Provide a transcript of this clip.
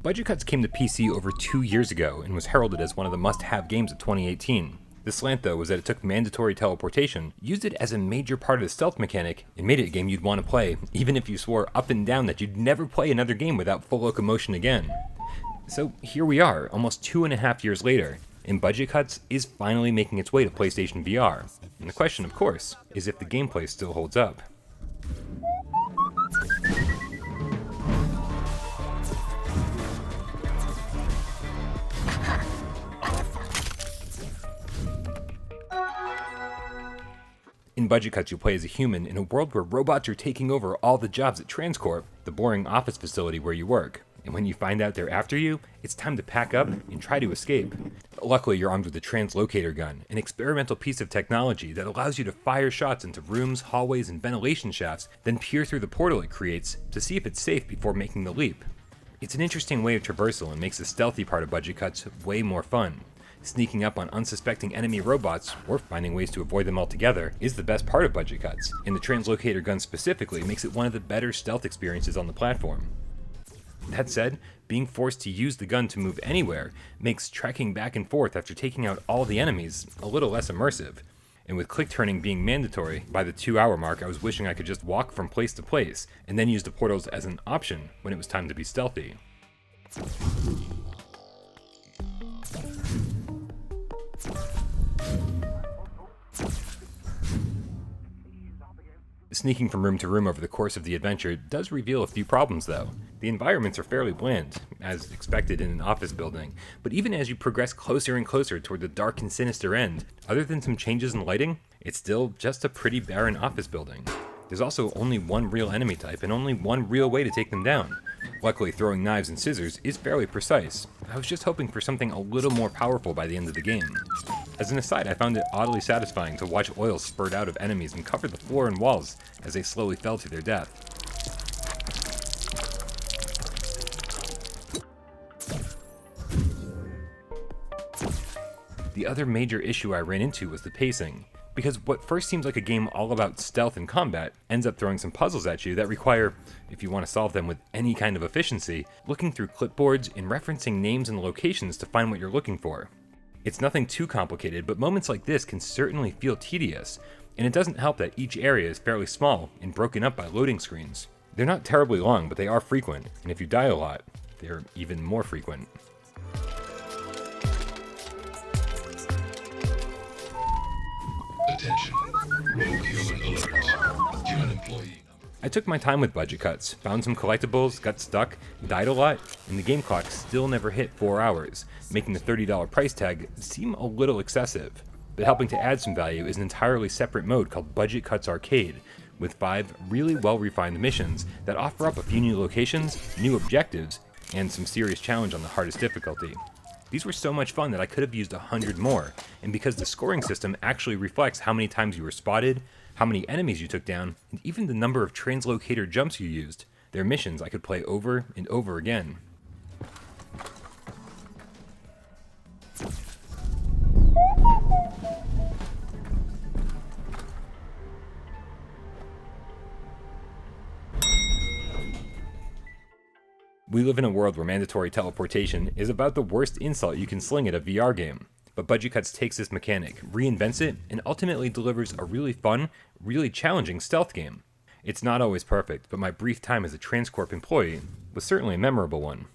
Budget Cuts came to PC over 2 years ago and was heralded as one of the must-have games of 2018. The slant, though, was that it took mandatory teleportation, used it as a major part of the stealth mechanic, and made it a game you'd want to play, even if you swore up and down that you'd never play another game without full locomotion again. So here we are, almost 2.5 years later, and Budget Cuts is finally making its way to PlayStation VR. And the question, of course, is if the gameplay still holds up. In Budget Cuts, you play as a human in a world where robots are taking over all the jobs at Transcorp, the boring office facility where you work. And when you find out they're after you, it's time to pack up and try to escape. Luckily, you're armed with a translocator gun, an experimental piece of technology that allows you to fire shots into rooms, hallways, and ventilation shafts, then peer through the portal it creates to see if it's safe before making the leap. It's an interesting way of traversal and makes the stealthy part of Budget Cuts way more fun. Sneaking up on unsuspecting enemy robots, or finding ways to avoid them altogether, is the best part of Budget Cuts, and the translocator gun specifically makes it one of the better stealth experiences on the platform. That said, being forced to use the gun to move anywhere makes trekking back and forth after taking out all the enemies a little less immersive. And with click turning being mandatory, by the 2-hour mark I was wishing I could just walk from place to place, and then use the portals as an option when it was time to be stealthy. Sneaking from room to room over the course of the adventure does reveal a few problems though. The environments are fairly bland, as expected in an office building, but even as you progress closer and closer toward the dark and sinister end, other than some changes in lighting, it's still just a pretty barren office building. There's also only one real enemy type and only one real way to take them down. Luckily, throwing knives and scissors is fairly precise. I was just hoping for something a little more powerful by the end of the game. As an aside, I found it oddly satisfying to watch oil spurt out of enemies and cover the floor and walls as they slowly fell to their death. The other major issue I ran into was the pacing, because what first seems like a game all about stealth and combat ends up throwing some puzzles at you that require, if you want to solve them with any kind of efficiency, looking through clipboards and referencing names and locations to find what you're looking for. It's nothing too complicated, but moments like this can certainly feel tedious, and it doesn't help that each area is fairly small and broken up by loading screens. They're not terribly long, but they are frequent, and if you die a lot, they're even more frequent. Attention. Rogue human alert. Human employee. I took my time with Budget Cuts, found some collectibles, got stuck, died a lot, and the game clock still never hit 4 hours, making the $30 price tag seem a little excessive. But helping to add some value is an entirely separate mode called Budget Cuts Arcade, with 5 really well-refined missions that offer up a few new locations, new objectives, and some serious challenge on the hardest difficulty. These were so much fun that I could have used 100 more, and because the scoring system actually reflects how many times you were spotted, how many enemies you took down, and even the number of translocator jumps you used, they're missions I could play over and over again. We live in a world where mandatory teleportation is about the worst insult you can sling at a VR game. But Budget Cuts takes this mechanic, reinvents it, and ultimately delivers a really fun, really challenging stealth game. It's not always perfect, but my brief time as a Transcorp employee was certainly a memorable one.